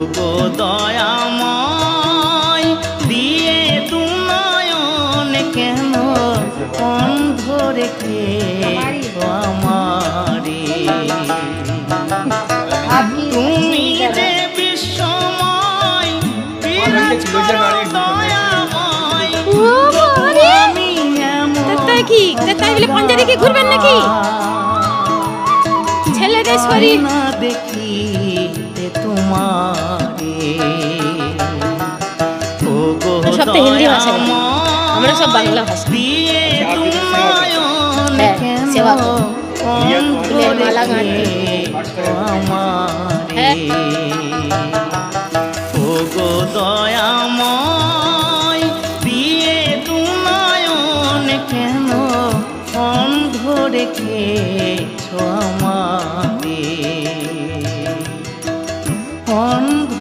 গো দয়াময় দিয়ে তুনয়ন কেন অন্ধ রেখে আমারে তুমি যে বিশ্বময় বিরাজ করো দয়াময় আমি এমন কি তাই বলে পঞ্চায়েতে কি ঘুরবেন নাকি ছেলেদের শরীর না দেখিতে তোমারে ও গো সব তো হিন্দি ভাষা বলে। আমরা সব বাংলা ভাষা দিয়ে তুনয়ন হ্যাঁ, কেন সেবা করি। অন্ধ ফুলের মালা রেখে গাঁথতে। আমারে হ্যাঁ। ও গো